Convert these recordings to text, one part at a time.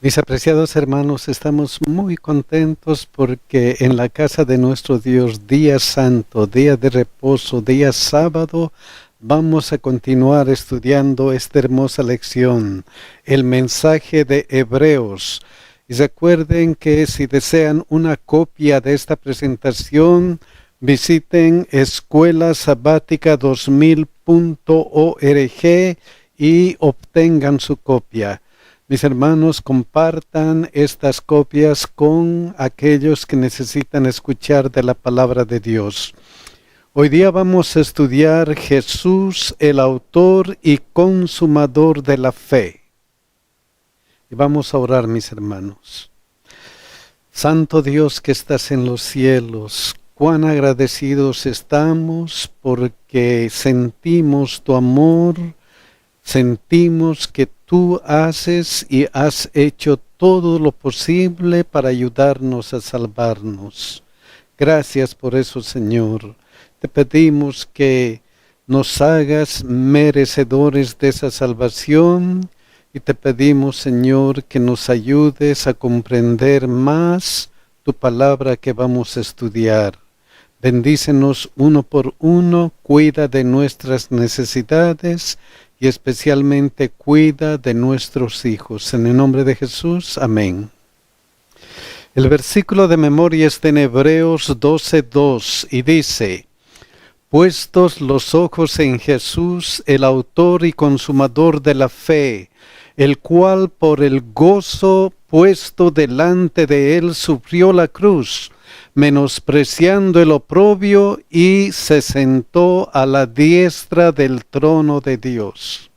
Mis apreciados hermanos, estamos muy contentos porque en la casa de nuestro Dios, día santo, día de reposo, día sábado, vamos a continuar estudiando esta hermosa lección, el mensaje de Hebreos. Y recuerden que si desean una copia de esta presentación, visiten escuelasabatica2000.org y obtengan su copia. Mis hermanos, compartan estas copias con aquellos que necesitan escuchar de la palabra de Dios. Hoy día vamos a estudiar Jesús, el autor y consumador de la fe. Y vamos a orar, mis hermanos. Santo Dios que estás en los cielos, cuán agradecidos estamos porque sentimos tu amor, sentimos que tú haces y has hecho todo lo posible para ayudarnos a salvarnos. Gracias por eso, Señor. Te pedimos que nos hagas merecedores de esa salvación y te pedimos, Señor, que nos ayudes a comprender más tu palabra que vamos a estudiar. Bendícenos uno por uno, cuida de nuestras necesidades y especialmente cuida de nuestros hijos. En el nombre de Jesús, amén. El versículo de memoria está en Hebreos 12:2 y dice: puestos los ojos en Jesús, el autor y consumador de la fe, el cual por el gozo puesto delante de él sufrió la cruz, menospreciando el oprobio, y se sentó a la diestra del trono de Dios.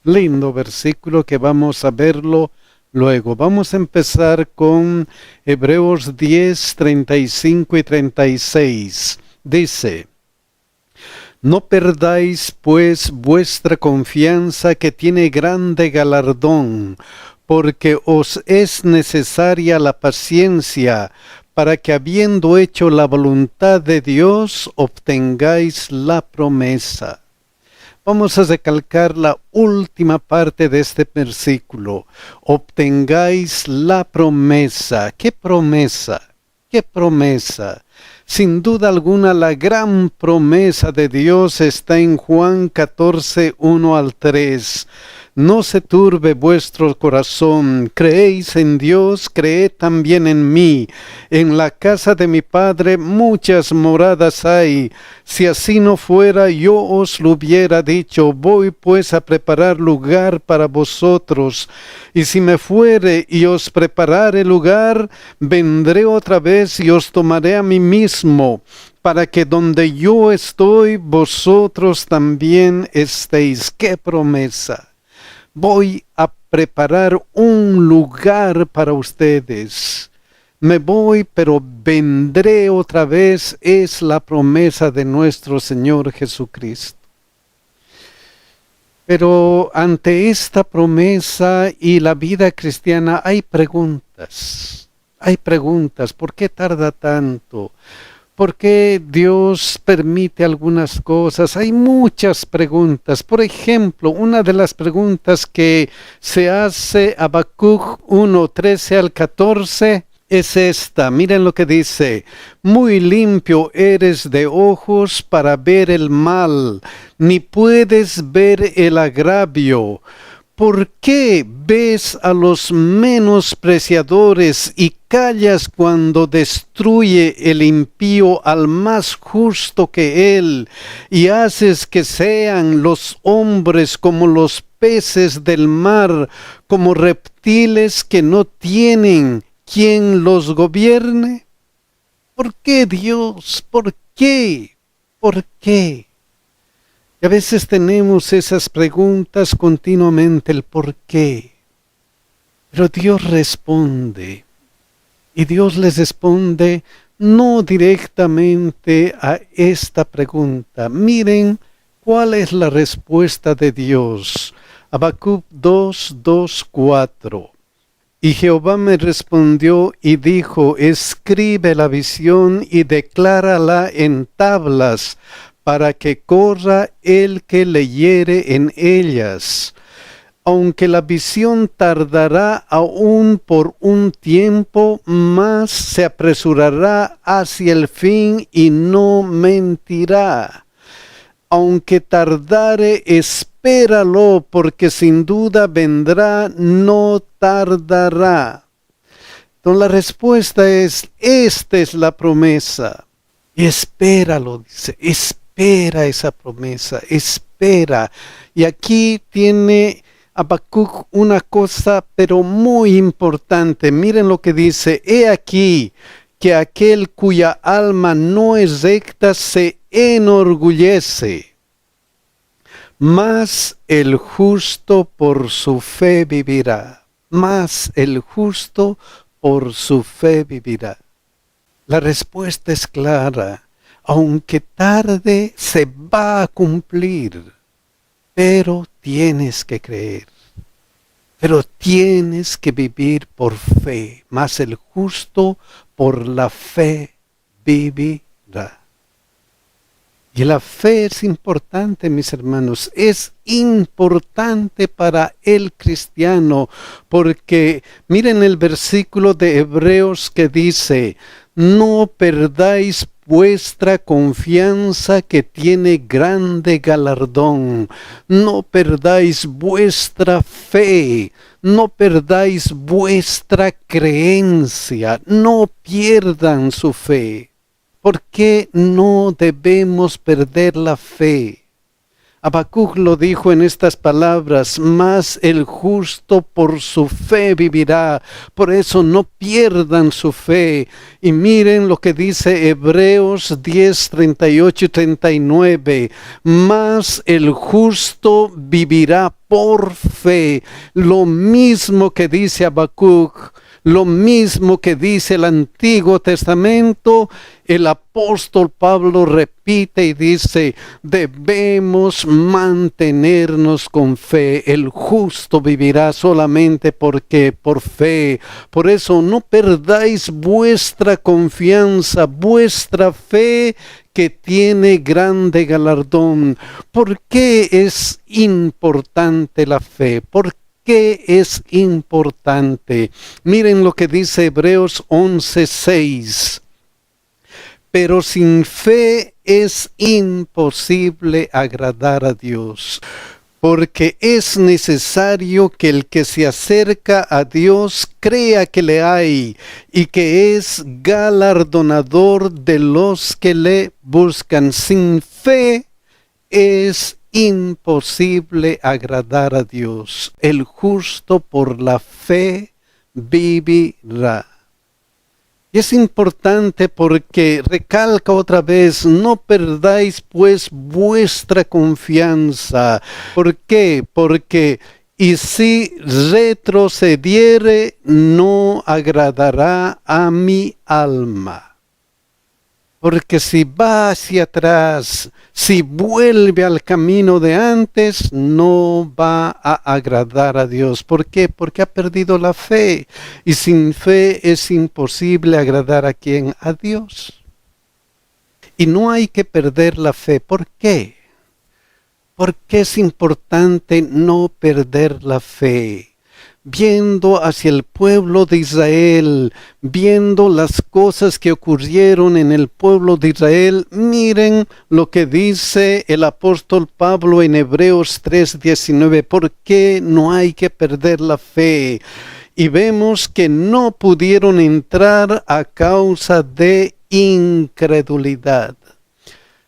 Lindo versículo que vamos a verlo luego. Vamos a empezar con Hebreos 10, 35 y 36. Dice: no perdáis pues vuestra confianza, que tiene grande galardón, porque os es necesaria la paciencia, para que habiendo hecho la voluntad de Dios, obtengáis la promesa. Vamos a recalcar la última parte de este versículo. Obtengáis la promesa. ¿Qué promesa? ¿Qué promesa? Sin duda alguna, la gran promesa de Dios está en Juan 14, 1 al 3. No se turbe vuestro corazón, creéis en Dios, creed también en mí. En la casa de mi Padre muchas moradas hay. Si así no fuera, yo os lo hubiera dicho. Voy pues a preparar lugar para vosotros. Y si me fuere y os preparare lugar, vendré otra vez y os tomaré a mí mismo, para que donde yo estoy, vosotros también estéis. ¡Qué promesa! Voy a preparar un lugar para ustedes. Me voy, pero vendré otra vez. Es la promesa de nuestro Señor Jesucristo. Pero ante esta promesa y la vida cristiana hay preguntas. Hay preguntas. ¿Por qué tarda tanto? ¿Por qué Dios permite algunas cosas? Hay muchas preguntas. Por ejemplo, una de las preguntas que se hace Habacuc 1, 13 al 14 es esta. Miren lo que dice: muy limpio eres de ojos para ver el mal, ni puedes ver el agravio. ¿Por qué ves a los menospreciadores y callas cuando destruye el impío al más justo que él, y haces que sean los hombres como los peces del mar, como reptiles que no tienen quien los gobierne? ¿Por qué, Dios? ¿Por qué? ¿Por qué? Y a veces tenemos esas preguntas continuamente, el por qué. Pero Dios responde. Y Dios les responde no directamente a esta pregunta. Miren cuál es la respuesta de Dios. Habacuc 2, 2, 4. Y Jehová me respondió y dijo: escribe la visión y declárala en tablas, para que corra el que leyere en ellas. Aunque la visión tardará aún por un tiempo, mas se apresurará hacia el fin y no mentirá. Aunque tardare, espéralo, porque sin duda vendrá, no tardará. Entonces la respuesta es, esta es la promesa. Y espéralo, dice, espera esa promesa, espera. Y aquí tiene Habacuc una cosa, pero muy importante. Miren lo que dice, he aquí que aquel cuya alma no es recta se enorgullece, mas el justo por su fe vivirá. Mas el justo por su fe vivirá. La respuesta es clara. Aunque tarde, se va a cumplir. Pero tienes que creer. Pero tienes que vivir por fe. Mas el justo por la fe vivirá. Y la fe es importante, mis hermanos, es importante para el cristiano, porque miren el versículo de Hebreos que dice, no perdáis vuestra confianza que tiene grande galardón, no perdáis vuestra fe, no perdáis vuestra creencia, no pierdan su fe. ¿Por qué no debemos perder la fe? Habacuc lo dijo en estas palabras, mas el justo por su fe vivirá. Por eso no pierdan su fe. Y miren lo que dice Hebreos 10, 38 y 39. Mas el justo vivirá por fe. Lo mismo que dice Habacuc. Lo mismo que dice el Antiguo Testamento, el apóstol Pablo repite y dice, debemos mantenernos con fe. El justo vivirá solamente porque por fe. Por eso no perdáis vuestra confianza, vuestra fe que tiene grande galardón. ¿Por qué es importante la fe? ¿Por qué es importante? Miren lo que dice Hebreos 11:6. Pero sin fe es imposible agradar a Dios, porque es necesario que el que se acerca a Dios crea que le hay y que es galardonador de los que le buscan. Sin fe es imposible agradar a Dios. El justo por la fe vivirá. Y es importante porque recalca otra vez, no perdáis pues vuestra confianza. ¿Por qué? Porque y si retrocediere, no agradará a mi alma. Porque si va hacia atrás, si vuelve al camino de antes, no va a agradar a Dios. ¿Por qué? Porque ha perdido la fe. Y sin fe es imposible agradar a ¿quién? A Dios. Y no hay que perder la fe. ¿Por qué? Porque es importante no perder la fe. Viendo hacia el pueblo de Israel, viendo las cosas que ocurrieron en el pueblo de Israel, miren lo que dice el apóstol Pablo en Hebreos 3:19, ¿por qué no hay que perder la fe? Y vemos que no pudieron entrar a causa de incredulidad.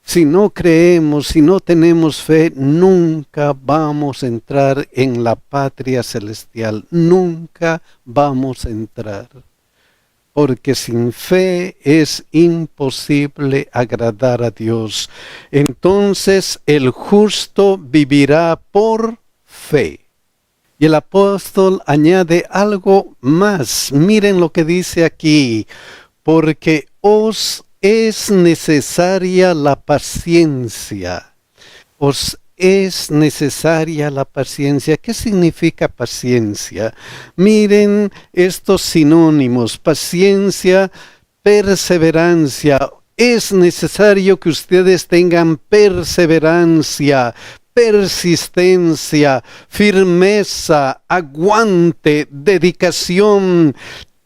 Si no creemos, si no tenemos fe, nunca vamos a entrar en la patria celestial. Nunca vamos a entrar. Porque sin fe es imposible agradar a Dios. Entonces el justo vivirá por fe. Y el apóstol añade algo más. Miren lo que dice aquí. Porque os es necesaria la paciencia. Os es necesaria la paciencia. ¿Qué significa paciencia? Miren estos sinónimos. Paciencia, perseverancia. Es necesario que ustedes tengan perseverancia. persistencia, firmeza, aguante, dedicación,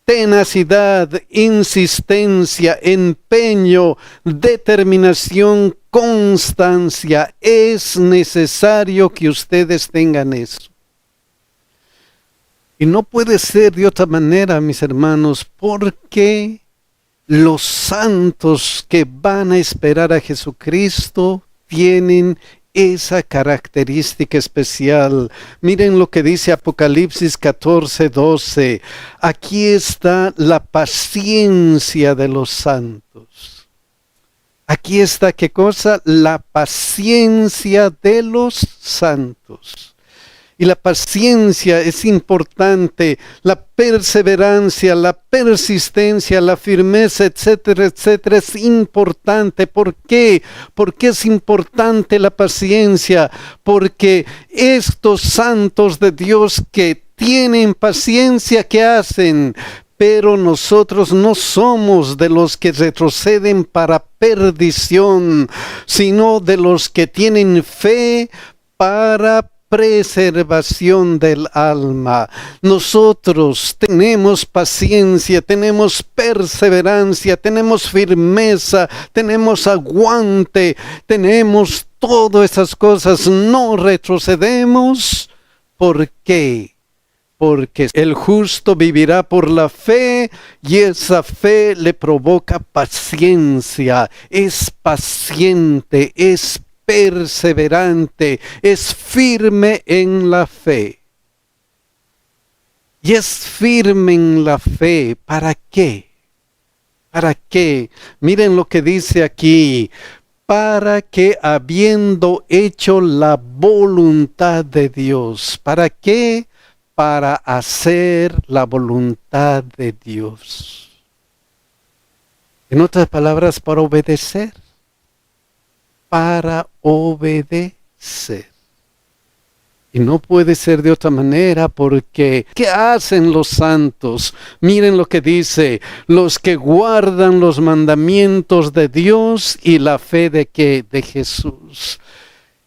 tenacidad, insistencia, empeño, determinación, constancia. Es necesario que ustedes tengan eso. Y no puede ser de otra manera, mis hermanos, porque los santos que van a esperar a Jesucristo tienen esa característica especial. Miren lo que dice Apocalipsis 14:12. Aquí está la paciencia de los santos. Aquí está, ¿qué cosa? La paciencia de los santos. Y la paciencia es importante, la perseverancia, la persistencia, la firmeza, etcétera, etcétera, es importante. ¿Por qué? ¿Por qué es importante la paciencia? Porque estos santos de Dios que tienen paciencia, ¿qué hacen? Pero nosotros no somos de los que retroceden para perdición, sino de los que tienen fe para preservación del alma. Nosotros tenemos paciencia, tenemos perseverancia, tenemos firmeza, tenemos aguante, tenemos todas esas cosas. No retrocedemos. ¿Por qué? Porque el justo vivirá por la fe y esa fe le provoca paciencia. Es paciente, es perseverante, es firme en la fe. Y es firme en la fe. ¿Para qué? ¿Para qué? Miren lo que dice aquí. Para que habiendo hecho la voluntad de Dios. ¿Para qué? Para hacer la voluntad de Dios. En otras palabras, para obedecer. Para obedecer. Y no puede ser de otra manera porque ¿qué hacen los santos? Miren lo que dice, los que guardan los mandamientos de Dios y la fe de ¿qué? De Jesús.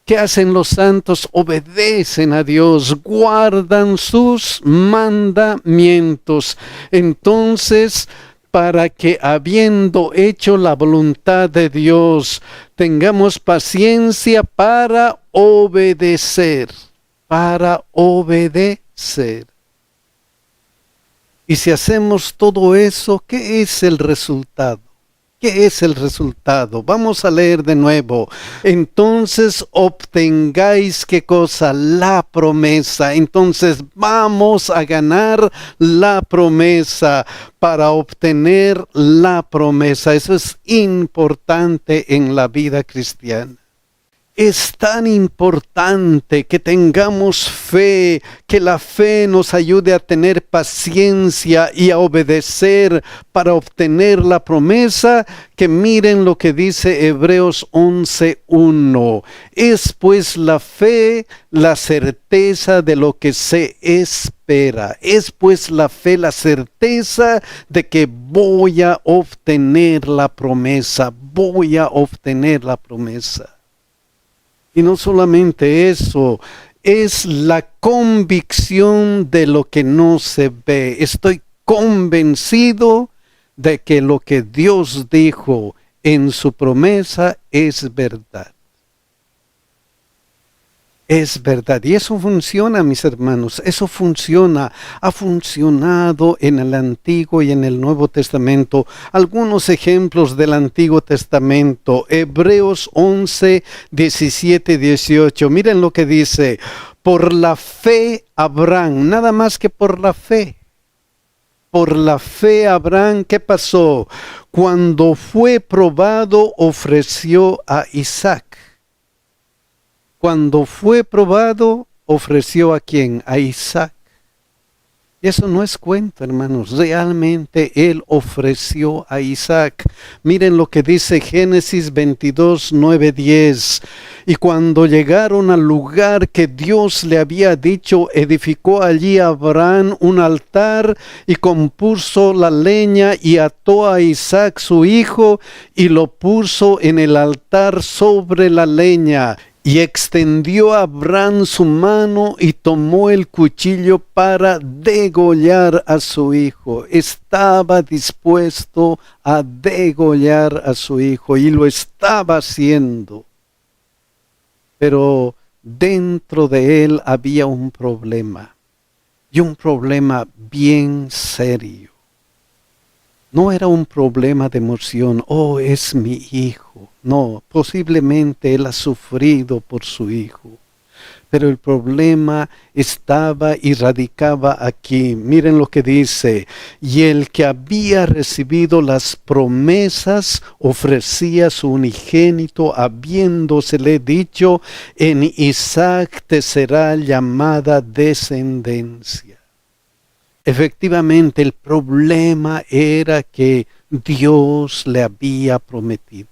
¿Qué hacen los santos? Obedecen a Dios, guardan sus mandamientos. Entonces, para que habiendo hecho la voluntad de Dios, tengamos paciencia para obedecer, para obedecer. Y si hacemos todo eso, ¿qué es el resultado? ¿Qué es el resultado? Vamos a leer de nuevo. Entonces obtengáis, ¿qué cosa? La promesa. Entonces vamos a ganar la promesa para obtener la promesa. Eso es importante en la vida cristiana. Es tan importante que tengamos fe, que la fe nos ayude a tener paciencia y a obedecer para obtener la promesa, que miren lo que dice Hebreos 11:1. Es pues la fe la certeza de lo que se espera. Es pues la fe la certeza de que voy a obtener la promesa. Voy a obtener la promesa. Y no solamente eso, es la convicción de lo que no se ve. Estoy convencido de que lo que Dios dijo en su promesa es verdad. Es verdad. Y eso funciona, mis hermanos. Eso funciona. Ha funcionado en el Antiguo y en el Nuevo Testamento. Algunos ejemplos del Antiguo Testamento. Hebreos 11, 17, 18. Miren lo que dice. Por la fe Abraham. Nada más que por la fe. Por la fe Abraham, ¿qué pasó? Cuando fue probado, ofreció a Isaac. Cuando fue probado, ofreció ¿a quién? A Isaac. Y eso no es cuento, hermanos. Realmente él ofreció a Isaac. Miren lo que dice Génesis 22, 9, 10. Y cuando llegaron al lugar que Dios le había dicho, edificó allí Abraham un altar y compuso la leña y ató a Isaac su hijo y lo puso en el altar sobre la leña. Y extendió a Abraham su mano y tomó el cuchillo para degollar a su hijo. Estaba dispuesto a degollar a su hijo y lo estaba haciendo. Pero dentro de él había un problema, y un problema bien serio. No era un problema de emoción, oh, es mi hijo. No, posiblemente él ha sufrido por su hijo. Pero el problema estaba y radicaba aquí. Miren lo que dice. Y el que había recibido las promesas ofrecía su unigénito, habiéndosele dicho, en Isaac te será llamada descendencia. Efectivamente, el problema era que Dios le había prometido.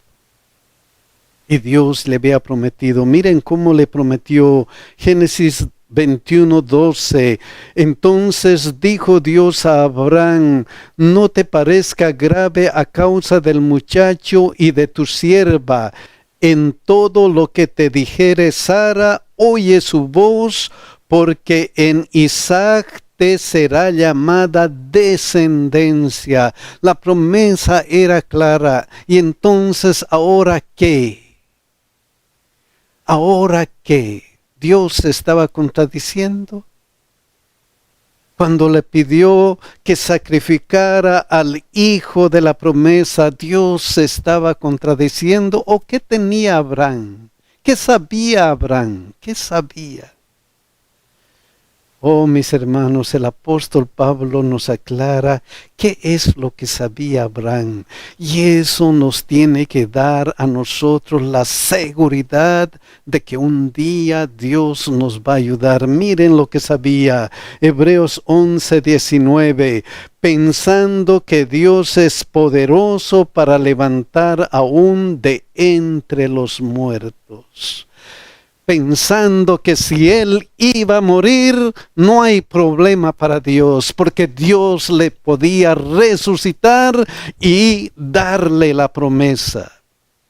Y Dios le había prometido. Miren cómo le prometió. Génesis 21:12. Entonces dijo Dios a Abraham, no te parezca grave a causa del muchacho y de tu sierva. En todo lo que te dijere Sara, oye su voz, porque en Isaac te será llamada descendencia. La promesa era clara. Y entonces, ¿ahora qué? ¿Ahora qué? ¿Dios se estaba contradiciendo? Cuando le pidió que sacrificara al hijo de la promesa, ¿Dios se estaba contradiciendo? ¿O qué tenía Abraham? ¿Qué sabía Abraham? ¿Qué sabía? Oh, mis hermanos, el apóstol Pablo nos aclara qué es lo que sabía Abraham. Y eso nos tiene que dar a nosotros la seguridad de que un día Dios nos va a ayudar. Miren lo que sabía. Hebreos 11:19. Pensando que Dios es poderoso para levantar aún de entre los muertos. Pensando que si él iba a morir, no hay problema para Dios, porque Dios le podía resucitar y darle la promesa.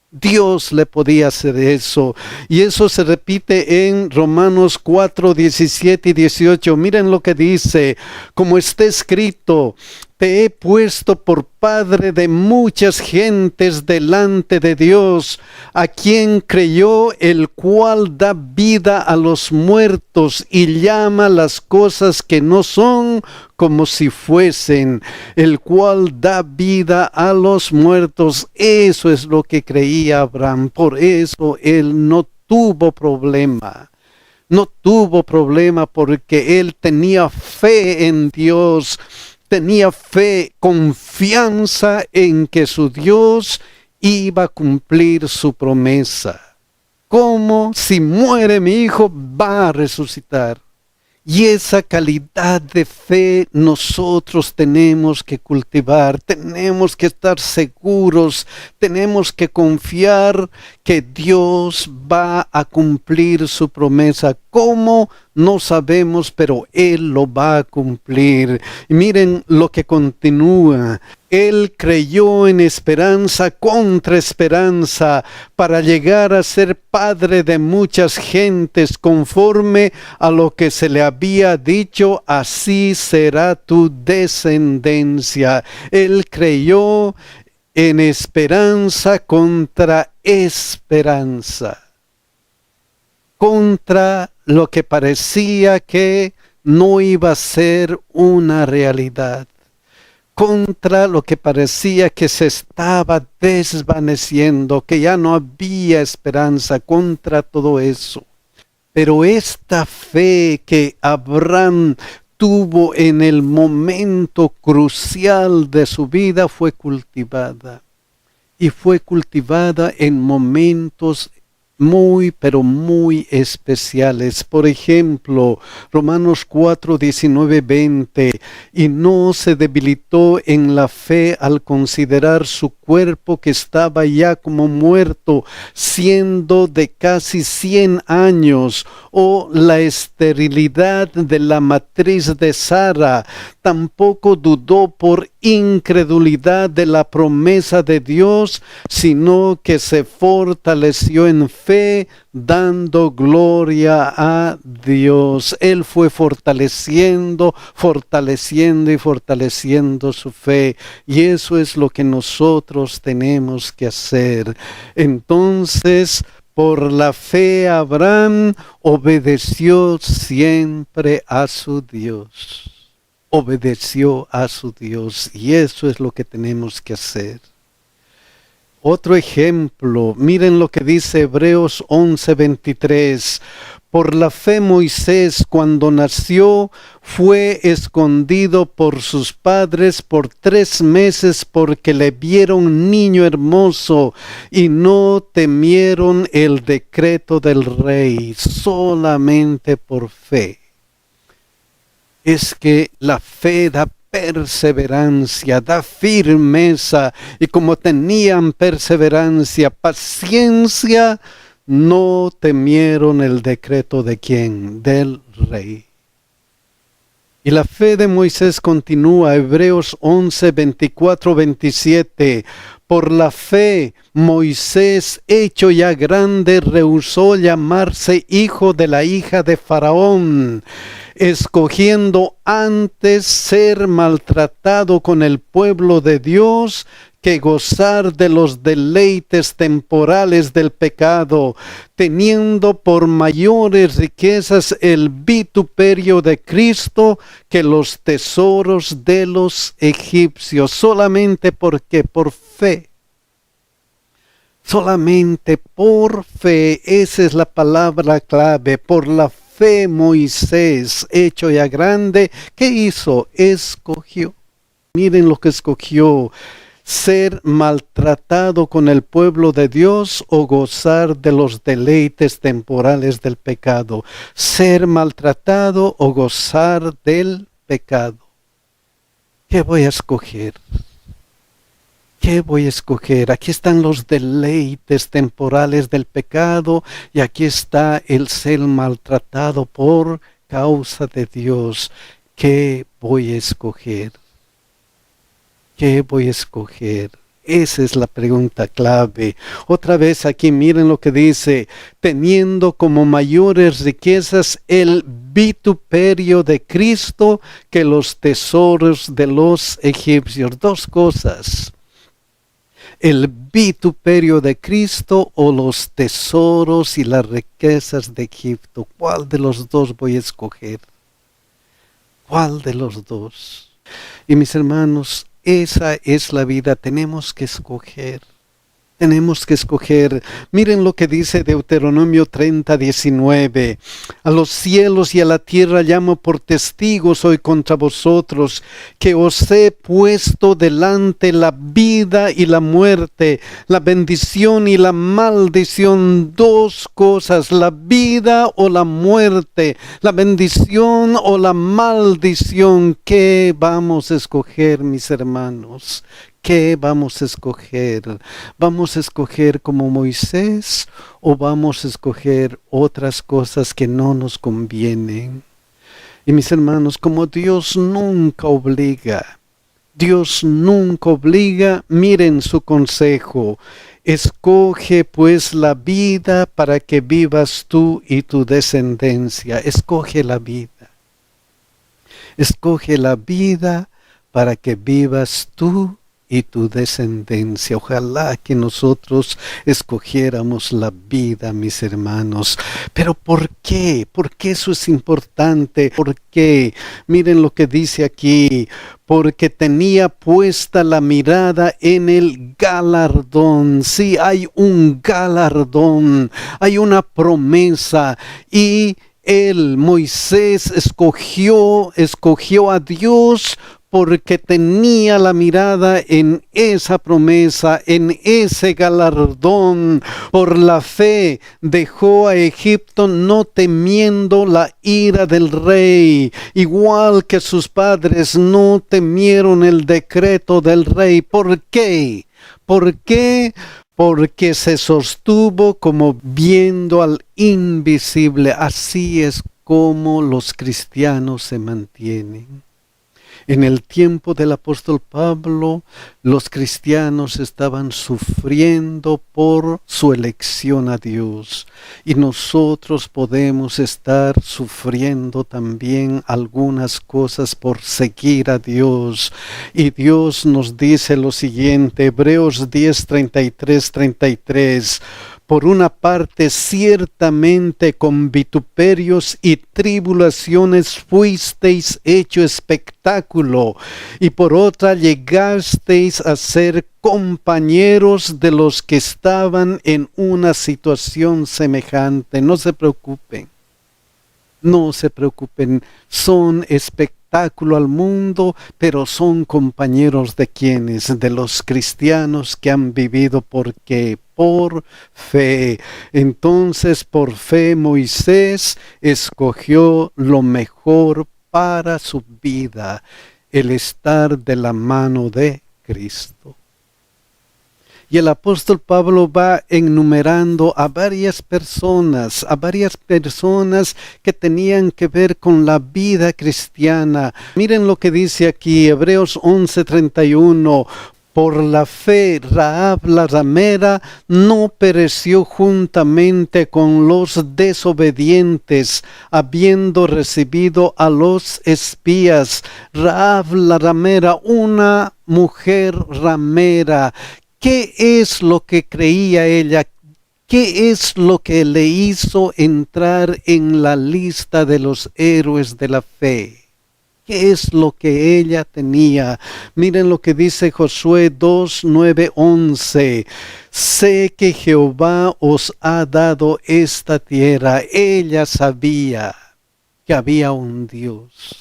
Dios le podía hacer eso. Y eso se repite en Romanos 4:17 y 18. Miren lo que dice. Como está escrito, te he puesto por padre de muchas gentes delante de Dios, a quien creyó, el cual da vida a los muertos y llama las cosas que no son como si fuesen, el cual da vida a los muertos. Eso es lo que creía Abraham. Por eso él no tuvo problema. No tuvo problema porque él tenía fe en Dios. Tenía fe, confianza en que su Dios iba a cumplir su promesa. Como si muere mi hijo, va a resucitar. Y esa calidad de fe nosotros tenemos que cultivar, tenemos que estar seguros, tenemos que confiar que Dios va a cumplir su promesa. ¿Cómo? No sabemos, pero Él lo va a cumplir. Y miren lo que continúa. Él creyó en esperanza contra esperanza para llegar a ser padre de muchas gentes, conforme a lo que se le había dicho, así será tu descendencia. Él creyó en esperanza contra esperanza, contra lo que parecía que no iba a ser una realidad, contra lo que parecía que se estaba desvaneciendo, que ya no había esperanza, contra todo eso. Pero esta fe que Abraham tuvo en el momento crucial de su vida fue cultivada. Y fue cultivada en momentos muy, pero muy especiales. Por ejemplo, Romanos 4:19-20, y no se debilitó en la fe al considerar su cuerpo que estaba ya como muerto, siendo de casi 100 años, o la esterilidad de la matriz de Sara. Tampoco dudó por incredulidad de la promesa de Dios, sino que se fortaleció en fe, dando gloria a Dios. Él fue fortaleciendo su fe. Y eso es lo que nosotros tenemos que hacer. Entonces, por la fe, Abraham obedeció siempre a su Dios. Obedeció a su Dios, y eso es lo que tenemos que hacer. Otro ejemplo, miren lo que dice Hebreos 11:23. Por la fe Moisés, cuando nació, fue escondido por sus padres por 3 meses porque le vieron niño hermoso y no temieron el decreto del rey, solamente por fe. Es que la fe da perseverancia, da firmeza, y como tenían perseverancia, paciencia, no temieron el decreto de ¿quién? Del rey. Y la fe de Moisés continúa, Hebreos 11:24-27. Por la fe, Moisés, hecho ya grande, rehusó llamarse hijo de la hija de Faraón, escogiendo antes ser maltratado con el pueblo de Dios que gozar de los deleites temporales del pecado, teniendo por mayores riquezas el vituperio de Cristo que los tesoros de los egipcios, solamente porque por fe. Solamente por fe, esa es la palabra clave. Por la fe Moisés, hecho ya grande, ¿qué hizo? Escogió. Miren lo que escogió: ser maltratado con el pueblo de Dios o gozar de los deleites temporales del pecado. Ser maltratado o gozar del pecado. ¿Qué voy a escoger? ¿Qué voy a escoger? Aquí están los deleites temporales del pecado y aquí está el ser maltratado por causa de Dios. ¿Qué voy a escoger? ¿Qué voy a escoger? Esa es la pregunta clave. Otra vez aquí miren lo que dice: teniendo como mayores riquezas el vituperio de Cristo que los tesoros de los egipcios. 2 cosas: el vituperio de Cristo o los tesoros y las riquezas de Egipto. ¿Cuál de los 2 voy a escoger? ¿Cuál de los 2? Y mis hermanos, esa es la vida, tenemos que escoger. Tenemos que escoger. Miren lo que dice Deuteronomio 30:19. A los cielos y a la tierra llamo por testigos hoy contra vosotros, que os he puesto delante la vida y la muerte, la bendición y la maldición. 2 cosas: la vida o la muerte, la bendición o la maldición. ¿Qué vamos a escoger, mis hermanos? ¿Qué vamos a escoger? ¿Vamos a escoger como Moisés o vamos a escoger otras cosas que no nos convienen? Y mis hermanos, como Dios nunca obliga, miren su consejo: escoge pues la vida para que vivas tú y tu descendencia. Escoge la vida. Escoge la vida para que vivas tú y tu descendencia. Ojalá que nosotros escogiéramos la vida, mis hermanos. Pero ¿por qué? ¿Por qué eso es importante? ¿Por qué? Miren lo que dice aquí: porque tenía puesta la mirada en el galardón. Sí, hay un galardón, hay una promesa, y Moisés escogió a Dios porque tenía la mirada en esa promesa, en ese galardón. Por la fe dejó a Egipto no temiendo la ira del rey, igual que sus padres no temieron el decreto del rey. ¿Por qué? ¿Por qué? Porque se sostuvo como viendo al invisible. Así es como los cristianos se mantienen. En el tiempo del apóstol Pablo, los cristianos estaban sufriendo por su elección a Dios. Y nosotros podemos estar sufriendo también algunas cosas por seguir a Dios. Y Dios nos dice lo siguiente, Hebreos 10, 33. Por una parte, ciertamente con vituperios y tribulaciones fuisteis hecho espectáculo, y por otra llegasteis a ser compañeros de los que estaban en una situación semejante. No se preocupen, son espectáculo al mundo, pero son compañeros de quienes, de los cristianos que han vivido por fe. Entonces, por fe Moisés escogió lo mejor para su vida, el estar de la mano de Cristo. Y el apóstol Pablo va enumerando a varias personas que tenían que ver con la vida cristiana. Miren lo que dice aquí, Hebreos 11:31. Por la fe, Rahab la ramera no pereció juntamente con los desobedientes, habiendo recibido a los espías. Rahab la ramera, una mujer ramera. ¿Qué es lo que creía ella? ¿Qué es lo que le hizo entrar en la lista de los héroes de la fe? ¿Qué es lo que ella tenía? Miren lo que dice Josué 2, 9, 11. Sé que Jehová os ha dado esta tierra. Ella sabía que había un Dios.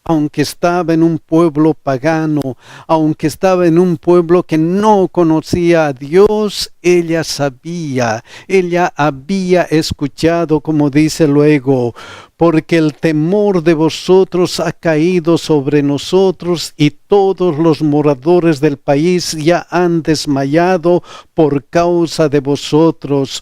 Aunque estaba en un pueblo pagano, aunque estaba en un pueblo que no conocía a Dios, ella sabía, ella había escuchado, como dice luego, porque el temor de vosotros ha caído sobre nosotros y todos los moradores del país ya han desmayado por causa de vosotros.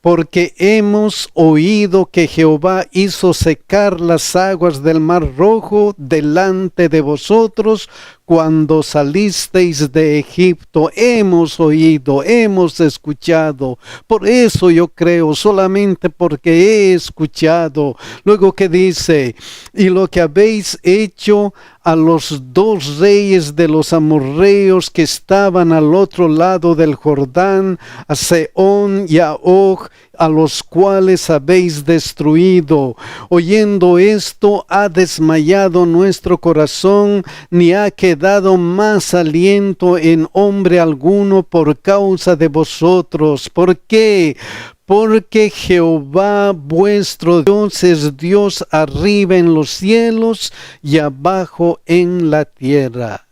Porque hemos oído que Jehová hizo secar las aguas del Mar Rojo delante de vosotros cuando salisteis de Egipto. Hemos oído, hemos escuchado. Por eso yo creo, solamente porque he escuchado. Luego que dice, y lo que habéis hecho a los dos reyes de los amorreos que estaban al otro lado del Jordán, a Sehón y a Og, a los cuales habéis destruido. Oyendo esto, ha desmayado nuestro corazón, ni ha quedado más aliento en hombre alguno por causa de vosotros. ¿Por qué? Porque Jehová vuestro Dios es Dios arriba en los cielos y abajo en la tierra.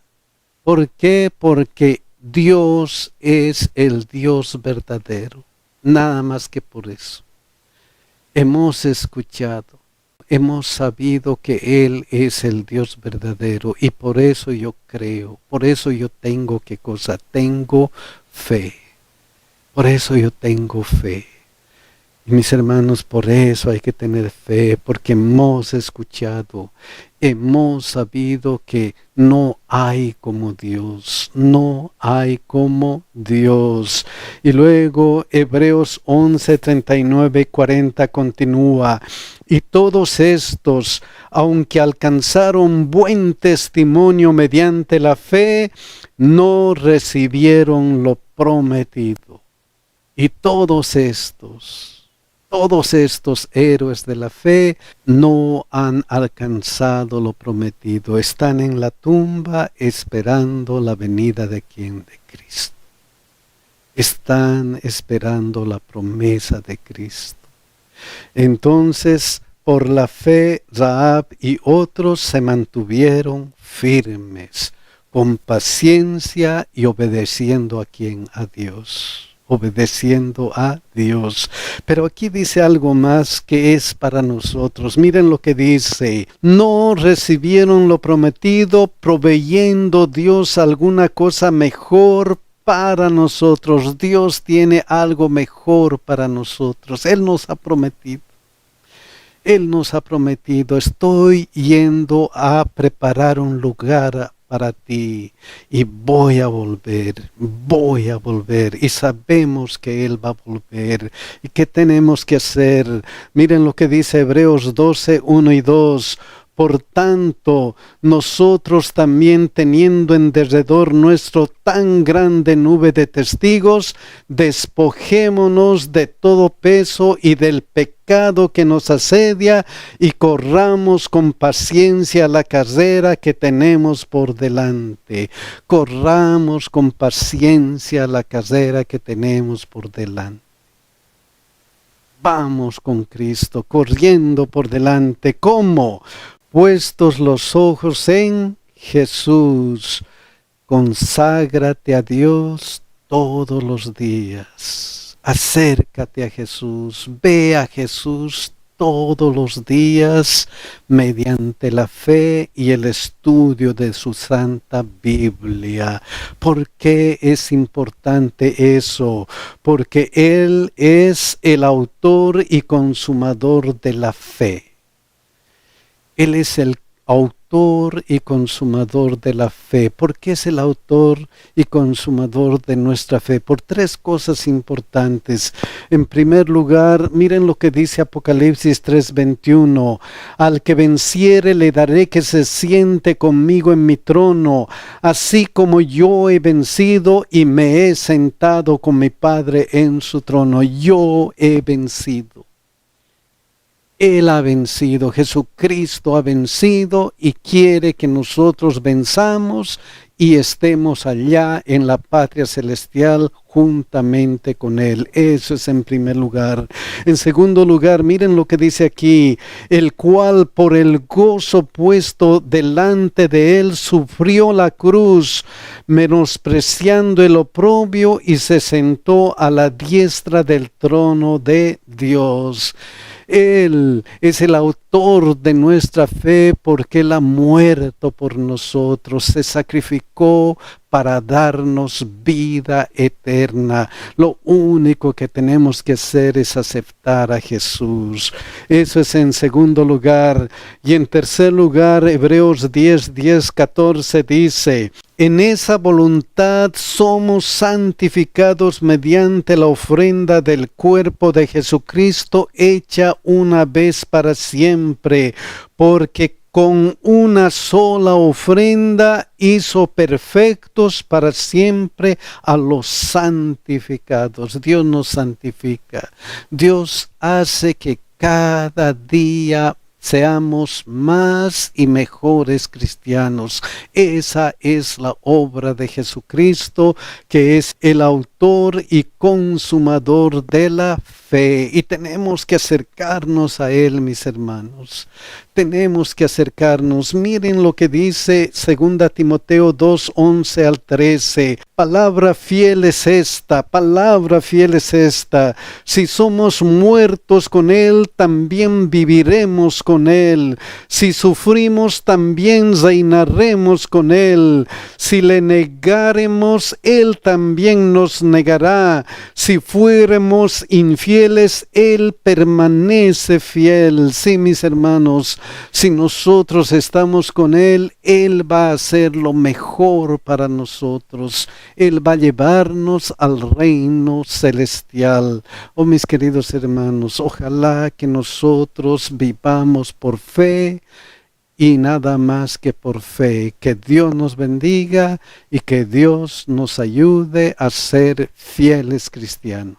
¿Por qué? Porque Dios es el Dios verdadero. Nada más que por eso. Hemos escuchado, hemos sabido que Él es el Dios verdadero y por eso yo creo, por eso yo tengo, ¿qué cosa? Tengo fe. Por eso yo tengo fe. Y mis hermanos, por eso hay que tener fe, porque hemos escuchado, hemos sabido que no hay como Dios, no hay como Dios. Y luego Hebreos 11, 39, 40 continúa. Y todos estos, aunque alcanzaron buen testimonio mediante la fe, no recibieron lo prometido. Y todos estos héroes de la fe no han alcanzado lo prometido. Están en la tumba esperando la venida de quién? De Cristo. Están esperando la promesa de Cristo. Entonces, por la fe, Rahab y otros se mantuvieron firmes, con paciencia y obedeciendo a quién? A Dios. Obedeciendo a Dios. Pero aquí dice algo más que es para nosotros. Miren lo que dice. No recibieron lo prometido, proveyendo Dios alguna cosa mejor para nosotros. Dios tiene algo mejor para nosotros. Él nos ha prometido. Él nos ha prometido, estoy yendo a preparar un lugar para ti y voy a volver y sabemos que Él va a volver. ¿Y qué tenemos que hacer? Miren lo que dice Hebreos 12, 1 y 2. Por tanto, nosotros también teniendo en derredor nuestro tan grande nube de testigos, despojémonos de todo peso y del pecado que nos asedia y corramos con paciencia la carrera que tenemos por delante. Corramos con paciencia la carrera que tenemos por delante. Vamos con Cristo, corriendo por delante. ¿Cómo? Puestos los ojos en Jesús, conságrate a Dios todos los días. Acércate a Jesús, ve a Jesús todos los días mediante la fe y el estudio de su Santa Biblia. ¿Por qué es importante eso? Porque Él es el autor y consumador de la fe. Él es el autor y consumador de la fe. ¿Por qué es el autor y consumador de nuestra fe? Por tres cosas importantes. En primer lugar, miren lo que dice Apocalipsis 3:21. Al que venciere le daré que se siente conmigo en mi trono, así como yo he vencido y me he sentado con mi Padre en su trono. Yo he vencido. Él ha vencido, Jesucristo ha vencido y quiere que nosotros venzamos y estemos allá en la patria celestial juntamente con Él. Eso es en primer lugar. En segundo lugar, miren lo que dice aquí, el cual por el gozo puesto delante de Él sufrió la cruz, menospreciando el oprobio y se sentó a la diestra del trono de Dios. Él es el autor de nuestra fe porque Él ha muerto por nosotros, se sacrificó para darnos vida eterna. Lo único que tenemos que hacer es aceptar a Jesús. Eso es en segundo lugar. Y en tercer lugar, Hebreos 10:14 dice, en esa voluntad somos santificados mediante la ofrenda del cuerpo de Jesucristo hecha una vez para siempre, porque con una sola ofrenda hizo perfectos para siempre a los santificados. Dios nos santifica. Dios hace que cada día seamos más y mejores cristianos. Esa es la obra de Jesucristo, que es el autor y consumador de la fe. Y tenemos que acercarnos a Él, mis hermanos. Tenemos que acercarnos. Miren lo que dice 2 Timoteo 2:11 al 13. Palabra fiel es esta, palabra fiel es esta. Si somos muertos con Él, también viviremos con Él. Si sufrimos, también reinaremos con Él. Si le negaremos, Él también nos negará. Si fuéramos infieles, Él permanece fiel. Sí, mis hermanos, si nosotros estamos con Él, Él va a hacer lo mejor para nosotros. Él va a llevarnos al reino celestial. Oh, mis queridos hermanos, ojalá que nosotros vivamos por fe y nada más que por fe. Que Dios nos bendiga y que Dios nos ayude a ser fieles cristianos.